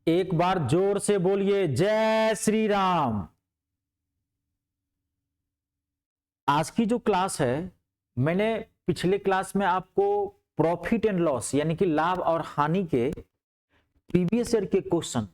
एक बार जोर से बोलिए जय श्री राम। आज की जो क्लास है, मैंने पिछले क्लास में आपको प्रॉफिट एंड लॉस यानी कि लाभ और हानि के प्रीवियस ईयर के क्वेश्चन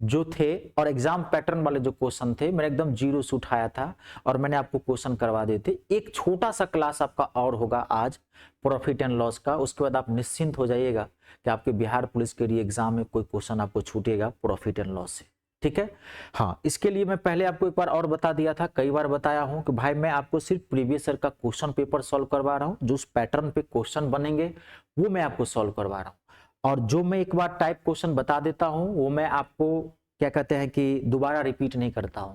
जो थे और एग्जाम पैटर्न वाले जो क्वेश्चन थे मैंने एकदम जीरो से उठाया था और मैंने आपको क्वेश्चन करवा दिए थे। एक छोटा सा क्लास आपका और होगा आज प्रॉफिट एंड लॉस का, उसके बाद आप निश्चिंत हो जाइएगा कि आपके बिहार पुलिस के लिए एग्जाम में कोई क्वेश्चन आपको छूटेगा प्रॉफिट एंड लॉस से। ठीक है, हाँ, इसके लिए मैं पहले आपको एक बार और बता दिया था, कई बार बताया हूं कि भाई मैं आपको सिर्फ प्रीवियस ईयर का क्वेश्चन पेपर सॉल्व करवा रहा हूं, जो उस पैटर्न पे क्वेश्चन बनेंगे वो मैं आपको सॉल्व करवा रहा हूं। और जो मैं एक बार टाइप क्वेश्चन बता देता हूं वो मैं आपको क्या कहते हैं कि दोबारा रिपीट नहीं करता हूं।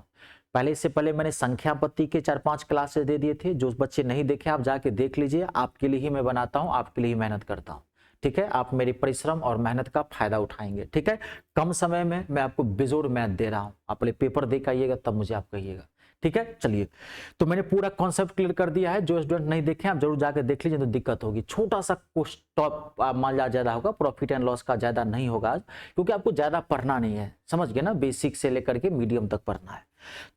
पहले, इससे पहले मैंने संख्या पत्ती के 4-5 क्लासेस दे दिए थे, जो बच्चे नहीं देखे आप जाके देख लीजिए। आपके लिए ही मैं बनाता हूं, आपके लिए ही मेहनत करता हूं। ठीक है, आप मेरी परिश्रम और मेहनत का फायदा उठाएंगे। ठीक है, कम समय में मैं आपको बेजोड़ मैथ दे रहा हूं, आप पहले पेपर दे के आइएगा तब मुझे आप कहिएगा। ठीक है, चलिए, तो मैंने पूरा कॉन्सेप्ट क्लियर कर दिया है। जो स्टूडेंट नहीं देखे आप जरूर जाकर देख लीजिए, तो दिक्कत होगी। छोटा सा टॉप मान लिया ज्यादा होगा, प्रॉफिट एंड लॉस का ज्यादा नहीं होगा आज, क्योंकि आपको ज्यादा पढ़ना नहीं है, समझ गए ना, बेसिक से लेकर के मीडियम तक पढ़ना है।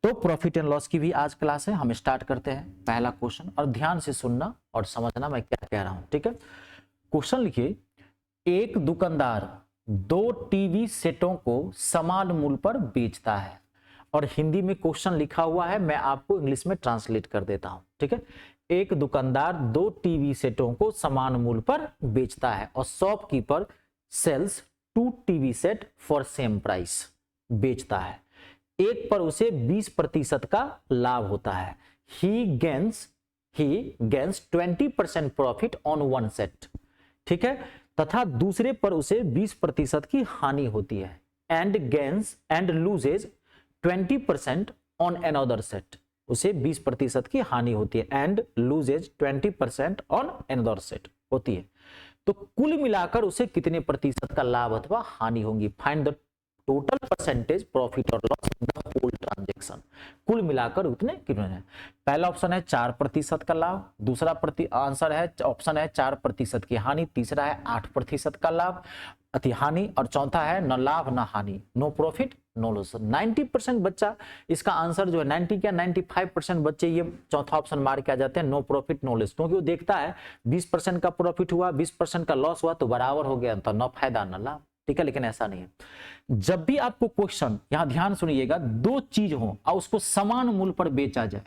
तो प्रॉफिट एंड लॉस की भी आज क्लास है, हम स्टार्ट करते हैं। पहला क्वेश्चन, और ध्यान से सुनना और समझना मैं क्या कह रहा हूं। ठीक है, क्वेश्चन लिखिए, एक दुकानदार 2 टीवी सेटों को समान मूल्य पर बेचता है। और हिंदी में क्वेश्चन लिखा हुआ है, मैं आपको इंग्लिश में ट्रांसलेट कर देता हूं। ठीक है, एक दुकानदार 2 टीवी सेटों को समान मूल्य पर बेचता है और shopkeeper sells 2 TV set for same price, बेचता है। एक पर उसे 20% का लाभ होता है। ही गेन्स 20% प्रॉफिट ऑन 1 सेट। ठीक है, तथा दूसरे पर उसे 20% की हानि होती है। And loses 20% on another set, उसे 20% की हानि होती है। And loses 20% on another set होती है। तो कुल मिलाकर उसे कितने प्रतिशत का लाभ अथवा हानि होगी। Find the total percentage profit और loss in the whole transaction. कुल मिलाकर उतने कितने हैं। पहला ऑप्शन है 4% का लाभ, दूसरा आंसर है ऑप्शन है 4% की हानि, तीसरा है 8% का लाभ अति हानि, और चौथा है न लाभ न हानि, नो प्रॉफिट नो लॉस। 90% बच्चा इसका आंसर जो है 90 क्या 95% बच्चे ये चौथा ऑप्शन मार के आ जाते हैं, नो प्रॉफिट नो लॉस, क्योंकि वो देखता है 20% का प्रॉफिट हुआ 20% का लॉस हुआ तो बराबर हो गया, तो न फायदा न लाभ। ठीक है, लेकिन ऐसा नहीं है। जब भी आपको क्वेश्चन, यहां ध्यान सुनिएगा, 2 चीज हो और उसको समान मूल्य पर बेचा जाए,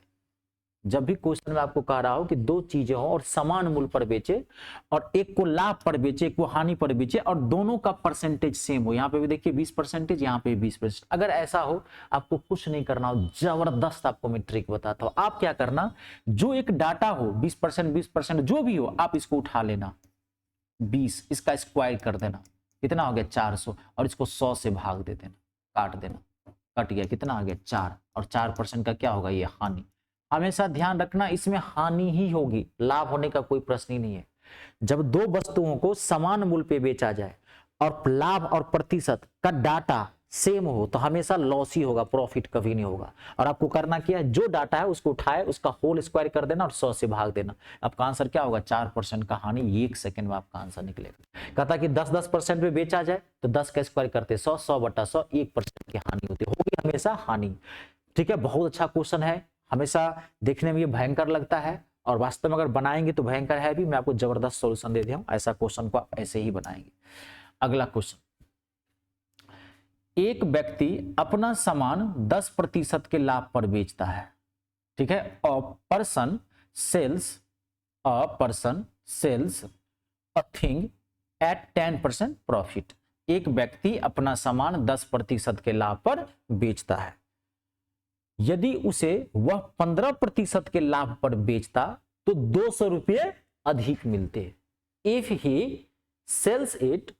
जब भी क्वेश्चन में आपको कह रहा हूं कि 2 चीजें हो और समान मूल्य पर बेचे, और एक को लाभ पर बेचे एक को हानि पर बेचे, और दोनों का परसेंटेज सेम हो, यहां पे भी देखिए 20%, यहां पे 20%, अगर ऐसा हो आपको कुछ नहीं करना हो, जबरदस्त आपको मैं ट्रिक बताता हूं। आप क्या करना, जो एक डाटा हो 20% जो भी हो, आप इसको उठा लेना, 20 इसका स्क्वायर कर देना, कितना हो गया 400, और इसको 100 से भाग दे देना, काट देना, कट गया, कितना आ गया 4, और 4% का क्या होगा ये हानि। हमेशा ध्यान रखना इसमें हानि ही होगी, लाभ होने का कोई प्रश्न ही नहीं है। जब 2 वस्तुओं को समान मूल्य पे बेचा जाए और लाभ और प्रतिशत का डाटा सेम हो तो हमेशा लॉस ही होगा, प्रॉफिट कभी नहीं होगा। और आपको करना क्या है, जो डाटा है उसको उठाए, उसका होल स्क्वायर कर देना और 100 से भाग देना। आपका आंसर क्या होगा 4% का हानि, 1 सेकंड में आपका आंसर निकलेगा। कहता कि 10% पे बेचा जाए तो 10 का स्क्वायर करते 100, 100/100, 1% की हानि होगी हमेशा हानि। ठीक है, बहुत अच्छा क्वेश्चन है, हमेशा देखने में ये भयंकर लगता है और वास्तव में अगर बनाएंगे तो भयंकर है भी। मैं आपको जबरदस्त सॉल्यूशन दे दिया हूं, ऐसा क्वेश्चन को ऐसे ही बनाएंगे। अगला क्वेश्चन, एक व्यक्ति अपना सामान 10% के लाभ पर बेचता है। ठीक है, a person sells a thing at 10% profit. एक व्यक्ति अपना सामान 10% के लाभ पर बेचता है। यदि उसे वह 15% के लाभ पर बेचता तो 200 रुपये अधिक मिलते। If he sells it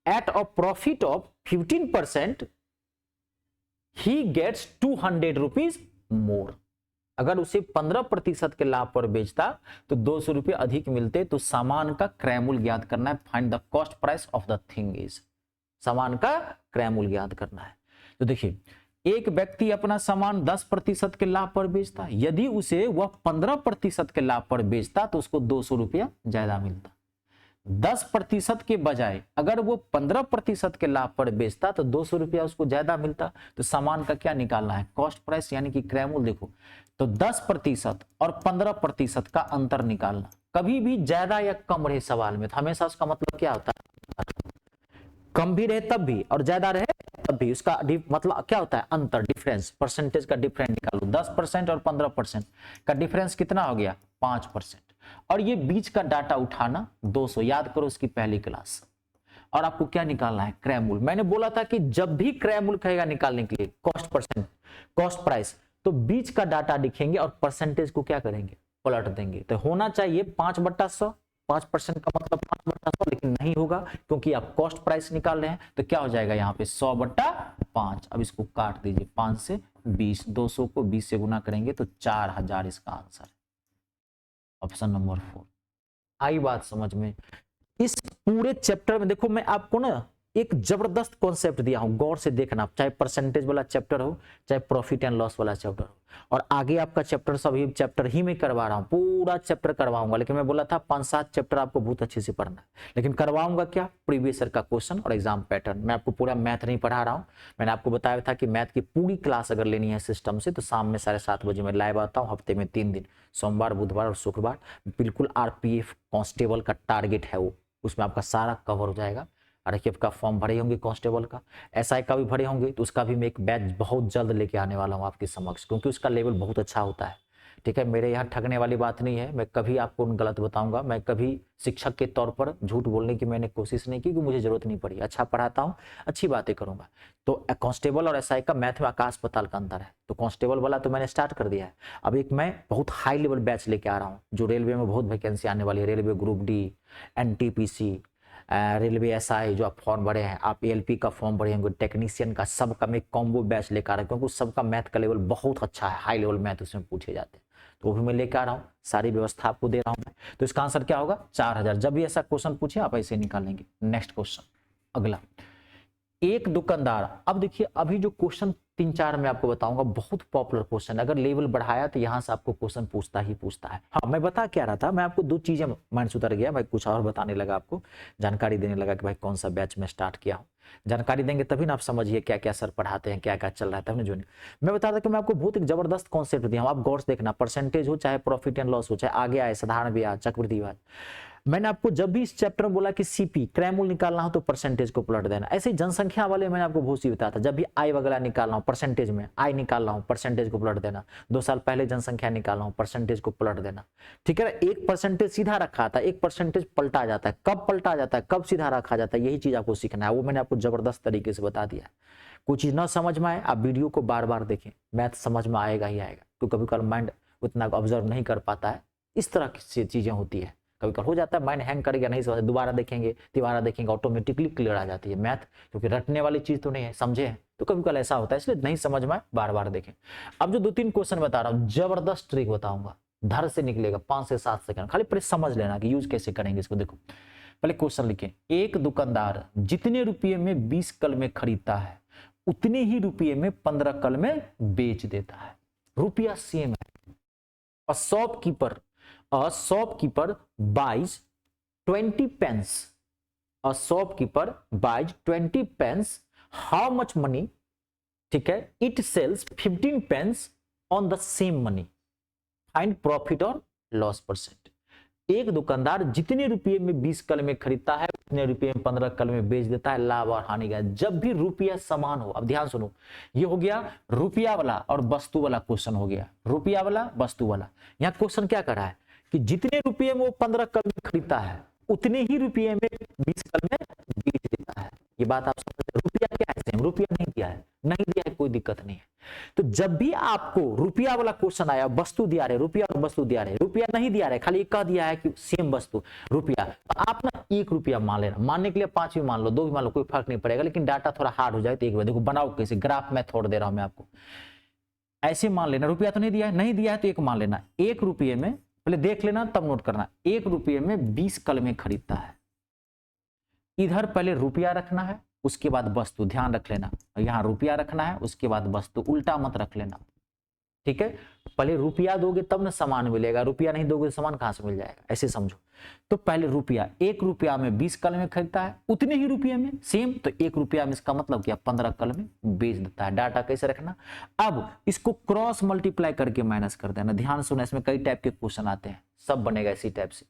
at a profit of 15%, he gets 200 rupees more। अगर उसे 15% के लाभ पर बेचता तो 200 रुपये अधिक मिलते। तो सामान का क्रय मूल्य ज्ञात करना है, find the cost price of the thing is, सामान का क्रय मूल्य ज्ञात करना है। तो देखिए, एक व्यक्ति अपना सामान 10% के लाभ पर बेचता, यदि उसे वह 15% के लाभ पर बेचता तो उसको 200 रुपया ज्यादा मिलता। 10% के बजाय अगर वो 15% के लाभ पर बेचता तो 200 रुपया उसको ज्यादा मिलता। तो सामान का क्या निकालना है, कॉस्ट प्राइस यानी कि क्रय मूल्य। देखो तो 10% और 15% का अंतर निकालना, कभी भी ज्यादा या कम रहे सवाल में तो हमेशा उसका मतलब क्या होता है, कम भी रहे तब भी और ज्यादा रहे तब भी, उसका मतलब क्या होता है, अंतर, डिफरेंस, परसेंटेज का डिफरेंस निकालो। 10% और 15% का डिफरेंस कितना हो गया, 5%। और ये बीच का डाटा उठाना 200, याद करो उसकी पहली क्लास। और आपको क्या निकालना है, क्रय मूल्य। मैंने बोला था कि जब भी क्रय मूल्य कहेगा निकालने के लिए, कॉस्ट परसेंट, कॉस्ट प्राइस, तो बीच का डाटा लिखेंगे और परसेंटेज को क्या करेंगे, पलट देंगे। तो होना चाहिए 5/100, 5% का मतलब 5/100, लेकिन नहीं होगा क्योंकि आप कॉस्ट प्राइस निकाल रहे हैं। तो क्या हो जाएगा यहाँ पे 100/5। अब इसको काट दीजिए, 5 से 20, 200 को 20 से गुना करेंगे तो 4000 इसका आंसर है, ऑप्शन नंबर 4। आई बात समझ में। इस पूरे चैप्टर में देखो मैं आपको ना एक जबरदस्त कॉन्सेप्ट दिया हूं, गौर से देखना, चाहे परसेंटेज वाला चैप्टर हो, चाहे प्रॉफिट एंड लॉस वाला चैप्टर हो। और आगे आपका चैप्टर सभी चैप्टर ही में करवा रहा हूं, पूरा चैप्टर करवाऊंगा। लेकिन मैं बोला था 5-7 चैप्टर आपको बहुत अच्छे से पढ़ना है, लेकिन करवाऊंगा क्या, प्रीवियस ईयर का क्वेश्चन और एग्जाम पैटर्न। मैं आपको पूरा मैथ नहीं पढ़ा रहा हूं। मैंने आपको बताया था कि मैथ की पूरी क्लास अगर लेनी है सिस्टम से तो शाम में 7:30 बजे मैं लाइव आता हूं, हफ्ते में 3 दिन, सोमवार, बुधवार और शुक्रवार। बिल्कुल आरपीएफ कांस्टेबल का टारगेट है वो, उसमें आपका सारा कवर हो जाएगा। आरपीएफ का फॉर्म भरे होंगे कांस्टेबल का, एसआई का भी भरे होंगे, तो उसका भी मैं एक बैच बहुत जल्द लेके आने वाला हूं आपके समक्ष, क्योंकि उसका लेवल बहुत अच्छा होता है। ठीक है, मेरे यहाँ ठगने वाली बात नहीं है, मैं कभी आपको गलत बताऊंगा, मैं कभी शिक्षक के तौर पर झूठ बोलने की मैंने कोशिश नहीं की, क्योंकि मुझे जरूरत नहीं पड़ी। अच्छा पढ़ाता हूँ, अच्छी बातें करूंगा। तो कांस्टेबल और एसआई का मैथ में आकाश पाताल का अंतर है। तो कांस्टेबल वाला तो मैंने स्टार्ट कर दिया है। अब एक मैं बहुत हाई लेवल बैच लेके आ रहा हूँ, जो रेलवे में बहुत वैकेंसी आने वाली है, railway group D, NTPC, railway SI जो आप फॉर्म भरे हैं, आप एएलपी का फॉर्म भरे होंगे, टेक्नीशियन का, सबका मैं कॉम्बो बैच लेकर आ रहा हूँ, क्योंकि सबका मैथ का लेवल बहुत अच्छा है, हाई लेवल मैथ उसमें पूछे जाते हैं। तो वो भी मैं लेकर आ रहा हूँ, सारी व्यवस्था आपको दे रहा हूँ मैं। तो इसका आंसर क्या होगा, 4000। जब भी ऐसा क्वेश्चन पूछे आप ऐसे निकालेंगे। नेक्स्ट क्वेश्चन, अगला, एक दुकानदार। अब देखिए अभी जो क्वेश्चन 3-4 मैं आपको बताऊंगा, बहुत पॉपुलर क्वेश्चन, अगर लेवल बढ़ाया तो यहां से आपको क्वेश्चन पूछता ही पूछता है। हाँ, मैं बता क्या रहा था, मैं आपको 2 चीजें माइंड से उतर गया, मैं कुछ और बताने लगा, आपको जानकारी देने लगा कि भाई कौन सा बैच में स्टार्ट किया हूँ। जानकारी देंगे तभी ना आप समझिए क्या क्या सर पढ़ाते हैं, क्या क्या चल रहा है, तब ना जो मैं बता रहा कि मैं आपको बहुत एक जबरदस्त कॉन्सेप्ट दिया हूँ, आप गौर से देखना, परसेंटेज हो चाहे प्रॉफिट एंड लॉस हो, चाहे आगे आए साधारण ब्याज, चक्रवृद्धि ब्याज। मैंने आपको जब भी इस चैप्टर में बोला कि सीपी क्रय मूल्य निकालना हो तो परसेंटेज को पलट देना। ऐसे जनसंख्या वाले मैंने आपको बहुत सी बताया था, जब भी आय वगैरह निकालना हो परसेंटेज में, आय निकालना हो परसेंटेज को पलट देना। 2 साल पहले जनसंख्या निकालना हो परसेंटेज को पलट देना। ठीक है, 1% सीधा रखा था, 1% पलटा जाता है, कब पलटा जाता है, कब सीधा रखा जाता है, यही चीज आपको सीखना है। वो मैंने आपको जबरदस्त तरीके से बता दिया। कोई चीज ना समझ में आए आप वीडियो को बार बार देखें, मैथ समझ में आएगा ही आएगा, क्योंकि कभी कभी माइंड उतना ऑब्जर्व नहीं कर पाता है, इस तरह की चीजें होती है। कभी कभी हो जाता है माइंड हैंग करेगा, नहीं समझ, दोबारा देखेंगे, तिबारा देखेंगे, ऑटोमेटिकली क्लियर आ जाती है मैथ, क्योंकि रटने वाली चीज तो नहीं है, समझे हैं। तो कभी कभी ऐसा होता है, इसलिए नहीं समझ में बार बार देखें। अब जो 2-3 क्वेश्चन बता रहा हूँ, जबरदस्त ट्रिक बताऊंगा, धर से निकलेगा, 5 से 7 सेकंड, खाली पर समझ लेना कि यूज कैसे करेंगे इसको। देखो पहले क्वेश्चन लिखें, एक दुकानदार जितने रुपये में 20 कलमें खरीदता है उतने ही रुपये में 15 कलमें बेच देता है। रुपया सेम है। A shopkeeper buys 20 pence. A shopkeeper buys 20 pence. How much money? ठीक है, it sells 15 pence on the same money. Find profit or loss percent. एक दुकानदार जितने रुपये में 20 कलमें खरीदता है उतने रुपये में 15 कलमें बेच देता है, लाभ और हानि का। जब भी रुपया समान हो, अब ध्यान सुनो, ये हो गया रुपया वाला और वस्तु वाला क्वेश्चन हो गया, रुपया वाला वस्तु वाला। यहाँ क्वेश्चन क्या कर रहा है कि जितने रुपये में वो 15 कलमें खरीदता है उतने ही रुपये में 20 कलमें बेच देता है। ये बात आप समझ, रुपया क्या है, सेम, रुपया नहीं दिया है, नहीं दिया है, कोई दिक्कत नहीं है। तो जब भी आपको रुपया वाला क्वेश्चन आया, वस्तु दिया रहे, रुपया और वस्तु दिया रहे, रुपया नहीं दिया रहे, खाली कह दिया है कि सेम वस्तु रुपया, तो आप ना 1 रुपया मान लेना, मानने के लिए 5 भी मान लो, 2 भी मान लो, कोई फर्क नहीं पड़ेगा, लेकिन डाटा थोड़ा हार्ड हो जाए तो 1 रुपया। देखो बनाओ कैसे, ग्राफ मैं छोड़ दे रहा हूं मैं आपको, ऐसे मान लेना, रुपया तो नहीं दिया है, नहीं दिया है तो 1 मान लेना। 1 रुपये में, पहले देख लेना तब नोट करना, 1 रुपये में 20 कलमें खरीदता है। इधर पहले रुपया रखना है, उसके बाद वस्तु, ध्यान रख लेना, यहाँ रुपया रखना है उसके बाद वस्तु, उल्टा मत रख लेना। ठीक है, पहले रुपया दोगे तब ना सामान मिलेगा, रुपया नहीं दोगे तो सामान कहां से मिल जाएगा, ऐसे समझो। तो पहले रुपया, 1 रुपया में 20 कलमें खरीदता है, उतने ही रुपये में सेम, तो 1 रुपया में इसका मतलब क्या 15 कलमें बेच देता है। डाटा कैसे रखना, अब इसको क्रॉस मल्टीप्लाई करके माइनस कर देना। ध्यान सुना, इसमें कई टाइप के क्वेश्चन आते हैं, सब बनेगा इसी टाइप से,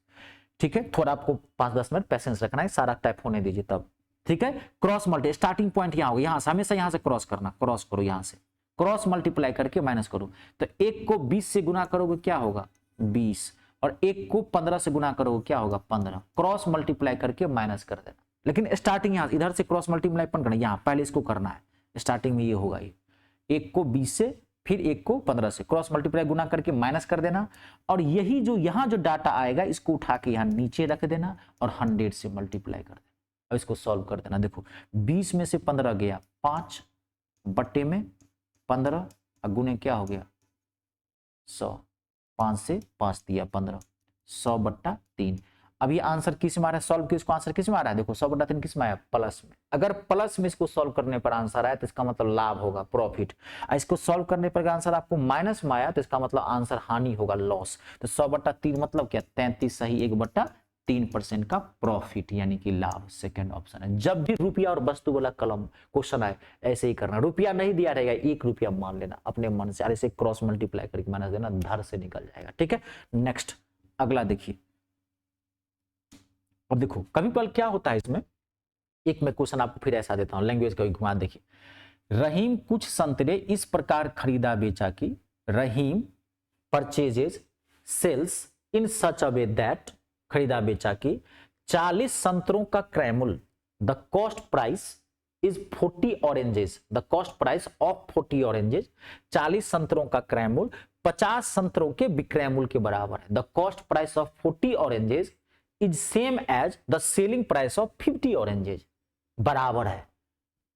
ठीक है। थोड़ा आपको 5-10 मिनट पेशेंस रखना है, सारा टाइप होने दीजिए तब, ठीक है। क्रॉस मल्टी, स्टार्टिंग पॉइंट यहाँ होगा, यहाँ से हमेशा यहाँ से क्रॉस करना, क्रॉस करो यहाँ से, क्रॉस मल्टीप्लाई करके माइनस करो। तो 1 को 20 से गुना करोगे क्या होगा 20, और 1 को 15 से गुना करोगे क्या होगा 15, क्रॉस मल्टीप्लाई करके माइनस कर देना। लेकिन स्टार्टिंग यहाँ इधर से क्रॉस मल्टीप्लाई करना, यहाँ पहले इसको करना है, स्टार्टिंग में ये होगा, ये 1 को 20 से, फिर 1 को 15 से क्रॉस मल्टीप्लाई गुना करके माइनस कर देना, और यही जो यहाँ जो डाटा आएगा इसको उठा के यहाँ नीचे रख देना और 100 से मल्टीप्लाई कर देना। अब इसको सॉल्व कर देना। देखो 20 में से 15 गया 5 बट्टे में 15 गुने क्या हो गया 100, 5 से 5 दिया 15, 100 बट्टा 3। अब ये आंसर किस में आ रहा है, सॉल्व किसको आंसर किस में आ रहा है, देखो 100 बट्टा 3 किस में आया प्लस में। अगर प्लस में इसको सॉल्व करने पर आंसर आया तो इसका मतलब लाभ होगा, प्रॉफिट। इसको सॉल्व करने पर आंसर आपको माइनस में आया तो इसका मतलब आंसर हानि होगा, लॉस। तो 100 बट्टा 3 मतलब क्या 33 सही 1 बट्टा 3% का प्रॉफिट यानी कि लाभ, सेकंड ऑप्शन है। जब भी रुपया और वस्तु वाला कलम क्वेश्चन आए ऐसे ही करना, रुपया नहीं दिया रहेगा 1 रुपया मान लेना अपने मन से, ऐसे क्रॉस मल्टीप्लाई करके माइनस देना, धर से निकल जाएगा, ठीक है। नेक्स्ट अगला देखिए, अब देखो कभी पल क्या होता है इसमें, एक मैं क्वेश्चन आपको फिर ऐसा देता हूं, लैंग्वेज का घुमा। देखिए, रहीम कुछ संतरे इस प्रकार खरीदा बेचा कि, Rahim purchases sales in such a way that, खरीदा बेचा कि 40 संतरों का क्रय, the cost price is 40 oranges, the cost price of 40 oranges, 40 संतरों का क्रय मूल्य 50 संतरों के विक्रय मूल्य के बराबर है। The cost price of 40 oranges is same as the selling price of 50 oranges, बराबर है।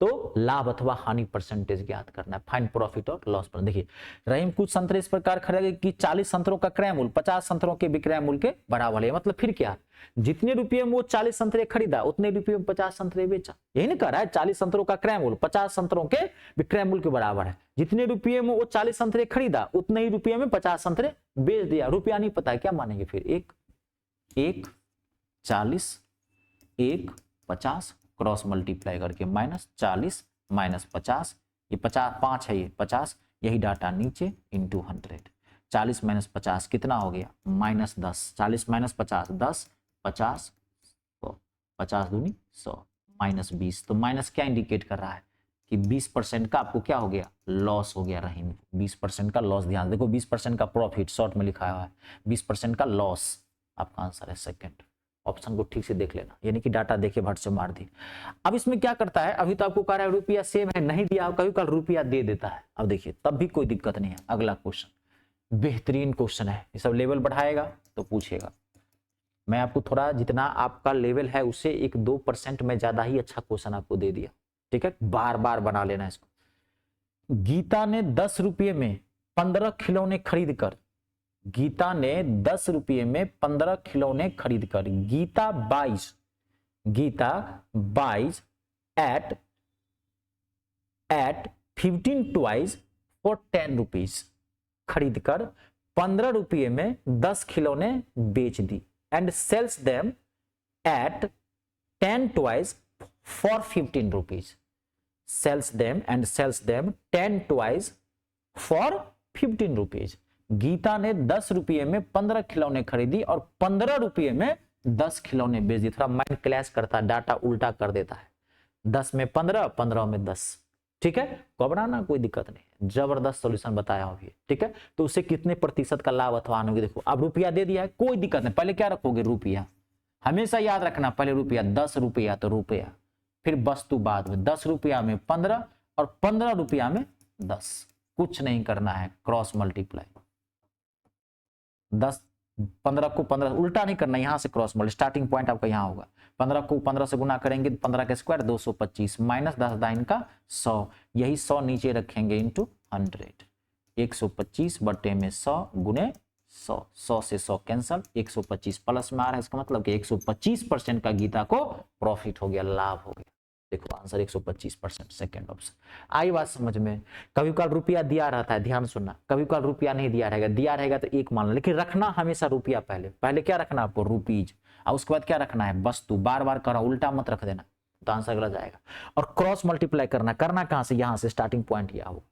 तो लाभ अथवा हानि परसेंटेज ज्ञात करना है, फाइंड प्रॉफिट और लॉस पर। देखिए, रहीम कुछ संतरे इस प्रकार खरीदे कि 40 संतरों का क्रय मूल्य 50 संतरों के विक्रय मूल्य के बराबर है। मतलब फिर क्या, जितने रुपये में वो 40 संतरे खरीदा उतने रुपये में 50 संतरे बेचा, यही नहीं कह रहा है। 40 संतरों का क्रय मूल्य 50 संतरों के विक्रय मूल्य के बराबर है, जितने रुपये में वो 40 संतरे खरीदा उतने ही रुपये में 50 संतरे बेच दिया। रुपया नहीं पता है क्या मानेंगे फिर, 1 40 1 50 क्रॉस मल्टीप्लाई करके माइनस 40 माइनस 50, ये 50 5 है, ये 50, यही डाटा नीचे इंटू 100। 40 माइनस 50 कितना हो गया माइनस 10, 40 माइनस 50 10, 50 100, 50 दूनी 100, माइनस 20। तो माइनस क्या इंडिकेट कर रहा है कि 20% का आपको क्या हो गया लॉस हो गया रहीम, 20% का लॉस। ध्यान देखो 20% का प्रॉफिट शॉर्ट में लिखा हुआ है, 20% का लॉस आपका आंसर है सेकंड। ऑप्शन को ठीक से देख लेना, यानी कि डाटा देखे भट से मार दी। अब इसमें क्या करता है, अभी तो आपको कह रहा है रुपया सेम है, नहीं दिया कभी कल रुपया दे देता है। अब देखिए तब भी कोई दिक्कत नहीं है। अगला क्वेश्चन बेहतरीन क्वेश्चन है, ये सब लेवल बढ़ाएगा तो पूछेगा। मैं आपको थोड़ा जितना आपका लेवल है उससे 1-2% में ज्यादा ही अच्छा क्वेश्चन आपको दे दिया, ठीक है। बार बार बना लेना इसको। गीता ने 10 रुपये में 15 खिलौने खरीद कर, गीता ने 10 रुपये में 15 खिलौने खरीद कर, Geeta buys at 15 toys for 10 rupees, खरीद कर 15 रुपये में 10 खिलौने बेच दी, and sells them at 10 toys for 15 rupees, sells them 10 toys for 15 rupees. Geeta ने 10 रुपये में 15 खिलौने खरीदी और 15 रुपये में 10 खिलौने बेच दिए। थोड़ा माइंड क्लैश करता है, डाटा उल्टा कर देता है, 10 में 15, 15 में 10, ठीक है। घबराना कोई दिक्कत नहीं, जबरदस्त सॉल्यूशन बताया हूं ये, ठीक है। तो उससे कितने प्रतिशत का लाभ अथवा हानि होगी, देखो अब रुपया दे दिया है कोई दिक्कत नहीं, पहले क्या रखोगे रुपया, हमेशा याद रखना पहले रुपया, 10 रुपया तो रुपया, फिर वस्तु बाद में 10 रुपया में 15 और 15 रुपया में 10, कुछ नहीं करना है, क्रॉस मल्टीप्लाई 10 15 को 15 उल्टा नहीं करना, यहां से क्रॉस मल्टीप्लाई, स्टार्टिंग पॉइंट आपका यहां होगा, 15 को 15 से गुना करेंगे 15 का स्क्वायर 225 माइनस 10 दाइन का 100, यही 100 नीचे रखेंगे इंटू 100, 125 बटे में 100 गुने 100, 100 से 100 कैंसल, 125 प्लस में आ रहा है, इसका मतलब कि 125% का गीता को प्रॉफिट हो गया, लाभ हो गया। देखो आंसर 125%, सेकेंड ऑप्शन। आई बात समझ में। कभी कल रुपया दिया रहता है, ध्यान सुनना, कभी कल रुपया नहीं दिया रहेगा तो एक मान लो, लेकिन रखना हमेशा रुपया पहले। पहले क्या रखना आपको, रुपीज, और उसके बाद क्या रखना है, वस्तु। बार बार करो, उल्टा मत रख देना, तो आंसर गलत जाएगा। और क्रॉस मल्टीप्लाई करना कहां से, यहां से, स्टार्टिंग पॉइंट यह हो।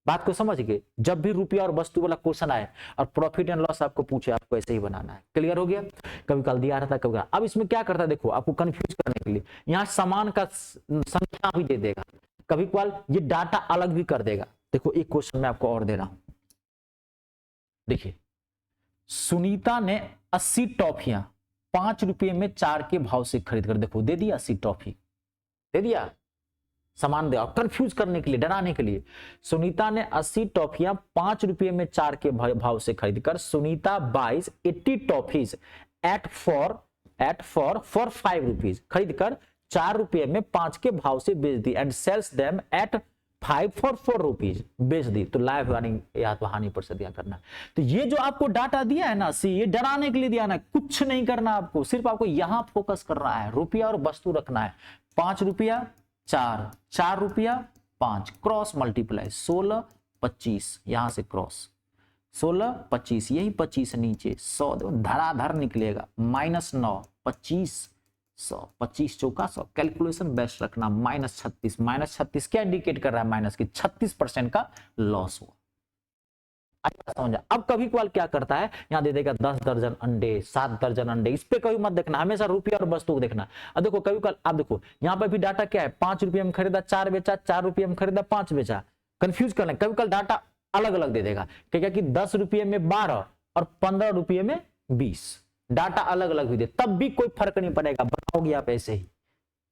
बात को समझ गए। जब भी रुपया और वस्तु वाला क्वेश्चन आए और प्रॉफिट एंड लॉस आपको पूछे, आपको ऐसे ही बनाना है। क्लियर हो गया। कभी कल दिया रहता, कभी अब इसमें क्या करता है, देखो आपको कंफ्यूज करने के लिए यहाँ सामान का संख्या भी दे देगा, कभी कल ये डाटा अलग भी कर देगा। देखो एक क्वेश्चन मैं आपको और दे रहा हूं, देखिए सुनीता ने 80 टॉफियां 5 रुपये में 4 के भाव से खरीद कर, देखो दे दिया 80 टॉफी, दे दिया सामान दे, कंफ्यूज करने के लिए, डराने के लिए। सुनीता ने 80 टॉफियां 5 रुपये में 4 के भाव से खरीदकर Sunita buys 80 toffees at for 5 rupees, खरीदकर 4 रुपये में 5 के भाव से बेच दी, and sells them at 5 for 4 rupees, बेच दी। तो लाभ हानि या तो हानि पर से दिया करना। तो ये जो आपको डाटा दिया है ना, ये डराने के लिए दिया ना, कुछ नहीं करना आपको, सिर्फ आपको यहां फोकस करना है, रुपया और वस्तु रखना है। 5 रुपया 4 रुपया 5, क्रॉस मल्टीप्लाई 16 25, यहां से क्रॉस 16 25, यही 25 नीचे 100 धड़ाधड़ निकलेगा, -9 25 100, 25 चौका 100, कैलकुलेशन बेस्ट रखना। -36 क्या इंडिकेट कर रहा है, माइनस की 36% का लॉस हुआ। समझा। अब कभी कभार क्या करता है, यहां दे देगा 10 दर्जन अंडे, 7 दर्जन अंडे, इस पे कभी मत देखना, हमेशा रुपया और वस्तु को देखना। अब देखो कभी कभार आप देखो यहां पर भी डाटा क्या है, 5 रुपये में खरीदा 4 बेचा, 4 रुपये में खरीदा 5 बेचा, कंफ्यूज कर लें। कभी कभार डाटा अलग अलग दे देगा, क्या कि 10 रुपये में 12 और 15 रुपये में 20, डाटा अलग अलग भी दे, तब भी कोई फर्क नहीं पड़ेगा, बनाओगे आप ऐसे ही।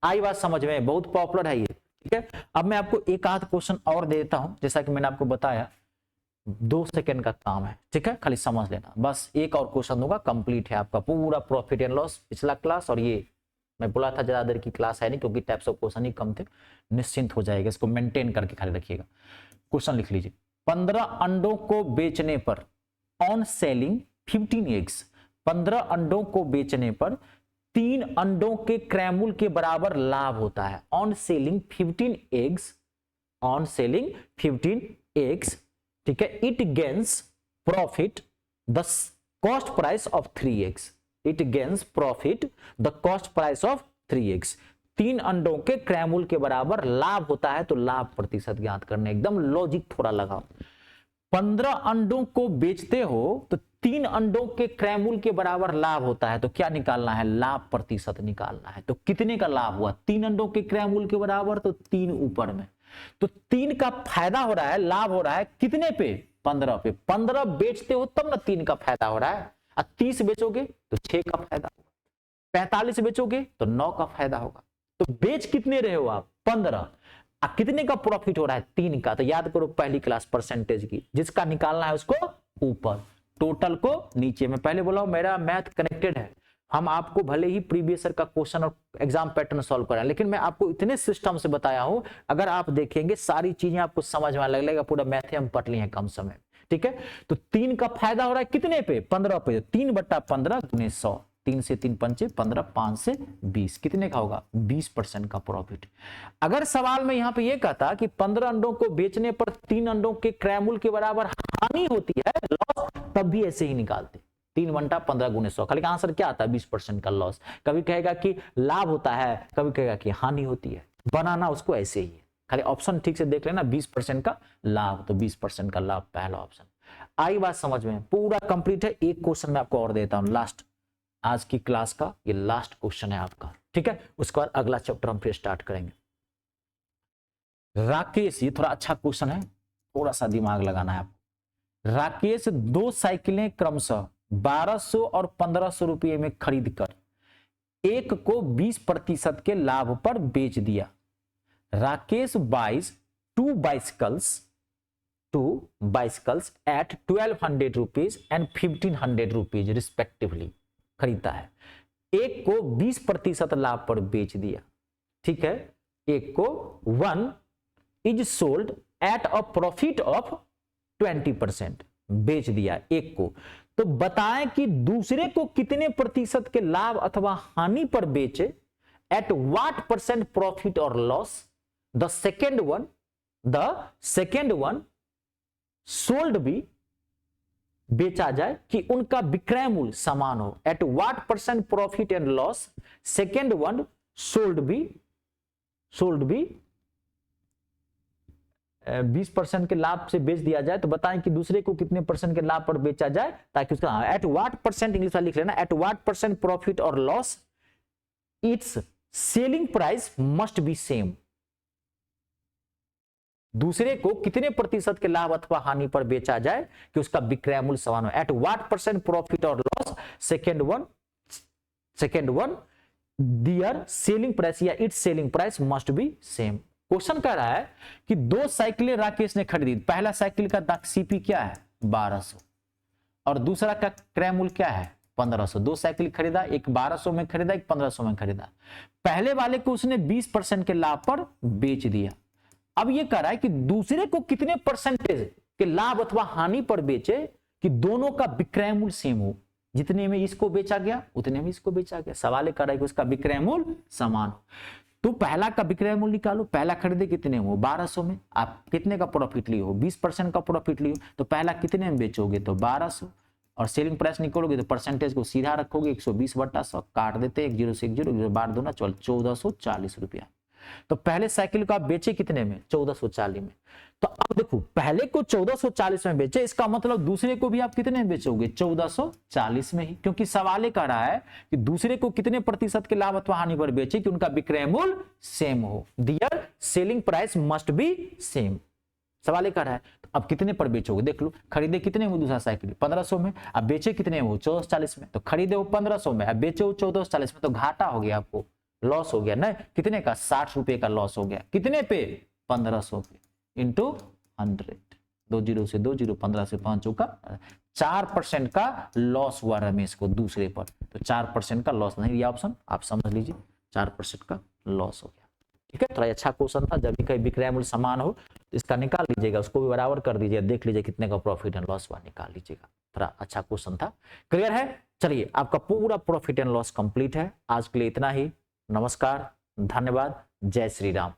आई बात समझ में, बहुत पॉपुलर है ये। ठीक है, अब मैं आपको एक आध क्वेश्चन और दे देता हूं, जैसा कि मैंने आपको बताया 2 सेकंड का काम है। ठीक है, खाली समझ लेना, बस एक और क्वेश्चन होगा, कंप्लीट है आपका पूरा प्रॉफिट एंड लॉस पिछला क्लास। और ये मैं बोला था ज्यादा देर की क्लास है नहीं, क्योंकि टाइप्स ऑफ क्वेश्चन ही कम थे, निश्चिंत हो जाएगा, इसको मेंटेन करके खाली रखिएगा। क्वेश्चन लिख लीजिए, 15 अंडों को बेचने पर ऑन सेलिंग 15 एग्स, 15 अंडों को बेचने पर 3 अंडों के क्रयमूल के बराबर लाभ होता है। On selling 15 eggs, on selling 15 eggs, ठीक है, it gains profit the cost price of 3 eggs, it gains profit the cost price of 3 eggs. 3 अंडों के क्रयमूल के बराबर लाभ होता है, तो लाभ प्रतिशत ज्ञात करने, एकदम लॉजिक थोड़ा लगाओ। 15 अंडों को बेचते हो तो 3 अंडों के क्रयमूल के बराबर लाभ होता है, तो क्या निकालना है, लाभ प्रतिशत निकालना है। तो कितने का लाभ हुआ, 3 अंडों के क्रयमूल के बराबर, तो 3 ऊपर में, तो 3 का फायदा हो रहा है, लाभ हो रहा है कितने पे, 15 पे। 15 बेचते हो तब ना 3 का फायदा हो रहा है, और 30 बेचोगे तो 6 का फायदा होगा, 45 बेचोगे तो 9 का फायदा होगा। तो बेच कितने रहे हो आप, 15, कितने का प्रॉफिट हो रहा है, 3 का। तो याद करो पहली क्लास परसेंटेज की, जिसका निकालना है उसको ऊपर, टोटल को नीचे। मैं पहले बोला मेरा मैथ कनेक्टेड है, हम आपको भले ही प्रीवियस ईयर का क्वेश्चन और एग्जाम पैटर्न सॉल्व कराएं, लेकिन मैं आपको इतने सिस्टम से बताया हूं, अगर आप देखेंगे सारी चीजें आपको समझ में लगेगा, पूरा मैथ हम पढ़ लिए हैं कम समय। ठीक है, तो 3 का फायदा हो रहा है कितने पे, 15 पे, 3/15 गुने 100, 3 से 3 पंचे 15, 5 से 20, कितने का होगा, 20% का प्रॉफिट। अगर सवाल में यहां पे ये कहता कि 15 अंडों को बेचने पर 3 अंडों के क्रयमूल के बराबर हानि होती है, लॉस, तब भी ऐसे ही निकालते, 3/15 गुने 100, खाली आंसर क्या आता है, 20% का लॉस। कभी कहेगा कि लाभ होता है, कभी कहेगा कि हानि होती है, बनाना उसको ऐसे ही है, खाली ऑप्शन ठीक से देख लेना, 20% का लाभ, तो 20% का लाभ पहला ऑप्शन। आई बात समझ में, पूरा कंप्लीट है। एक क्वेश्चन मैं आपको और देता हूं, लास्ट, आज की क्लास का ये लास्ट क्वेश्चन है आपका। ठीक है, उसके बाद अगला चैप्टर हम फिर स्टार्ट करेंगे। राकेश, ये थोड़ा अच्छा क्वेश्चन है, थोड़ा सा दिमाग लगाना है आपको। राकेश 2 साइकिलें क्रमशः 1200 और 1500 रुपये में खरीद कर एक को 20% के लाभ पर बेच दिया। Rakesh buys 2 bicycles at 1200 rupees and 1500 rupees respectively, खरीदता है, एक को 20% लाभ पर बेच दिया। ठीक है, एक को 1 is sold at a profit of 20%, बेच दिया एक को। तो बताएं कि दूसरे को कितने प्रतिशत के लाभ अथवा हानि पर बेचे at what percent profit or loss the second one sold be, बेचा जाए कि उनका विक्रय मूल्य समान हो। At what percent profit and loss second one sold be 20% के लाभ से बेच दिया जाए, तो बताएं कि दूसरे को कितने परसेंट के लाभ पर बेचा जाए, ताकि उसका एट व्हाट परसेंट, इंग्लिश वाला लिख लेना, एट व्हाट परसेंट प्रॉफिट और loss it's selling price must be same. दूसरे को कितने प्रतिशत के लाभ अथवा हानि पर बेचा जाए कि उसका विक्रय मूल्य समान हो। एट व्हाट परसेंट प्रॉफिट और लॉस सेकेंड वन दियर सेलिंग प्राइस या it's selling price must be same. Question कह रहा है कि 2 साइकिलें राकेश ने खरीदी। पहला साइकिल का सीपी क्या है 1200 और दूसरा का क्रय मूल्य क्या है 1500। 2 साइकिल खरीदा, एक 1200 में खरीदा, एक 1500 में खरीदा। पहले वाले को उसने 20% के लाभ पर बेच दिया। अब ये कह रहा है कि दूसरे को कितने परसेंटेज के लाभ अथवा हानि पर बेचे कि दोनों का विक्रय मूल्य सेम हो। जितने में इसको बेचा गया उतने में इसको बेचा गया। सवाल कर रहा है कि उसका विक्रय मूल्य समान हो। तो पहला का विक्रय मूल्य निकालो। पहला खरीदे कितने हो 1200 में, आप कितने का प्रॉफिट लिए हो 20% का प्रॉफिट लिए हो, तो पहला कितने में बेचोगे तो 1200 और सेलिंग प्राइस निकालोगे तो परसेंटेज को सीधा रखोगे 120/100 काट देते 1 0 से 1 0 12 दूना 1440 रुपया। तो पहले साइकिल को आप बेचे कितने में 1440 में। तो अब देखो पहले को 1440 में बेचे, इसका मतलब दूसरे को भी आप कितने में बेचोगे 1440 में ही, क्योंकि सवाल कह रहा है कि दूसरे को कितने प्रतिशत के लाभ अथवा हानि पर बेचे कि उनका विक्रय मूल्य सेम हो। Their selling price must be same. सवाल कर रहा है तो अब कितने पर बेचोगे देख लो। खरीदे कितने में दूसरा साइकिल 1500 में, अब बेचे कितने में 1440 में। तो खरीदे वो 1500 में, अब बेचे 1440 में, तो घाटा हो गया, आपको लॉस हो गया ना। कितने का 60 रुपए का लॉस हो गया। कितने पे 1500 पे इंटू 100। 2 0 से 2 0 15 से 5 का 4% का लॉस हुआ रमेश को दूसरे पर। तो 4% का लॉस नहीं, ये ऑप्शन आप समझ लीजिए 4% का लॉस हो गया। ठीक है, थोड़ा अच्छा क्वेश्चन था। जब भी कहीं विक्रय मूल्य समान हो तो इसका निकाल लीजिएगा, उसको भी बराबर कर दीजिए, देख लीजिए कितने का प्रॉफिट एंड लॉस हुआ, निकाल लीजिएगा। थोड़ा अच्छा क्वेश्चन था। क्लियर है। चलिए आपका पूरा प्रॉफिट एंड लॉस कंप्लीट है। आज के लिए इतना ही। नमस्कार, धन्यवाद, जय श्री राम।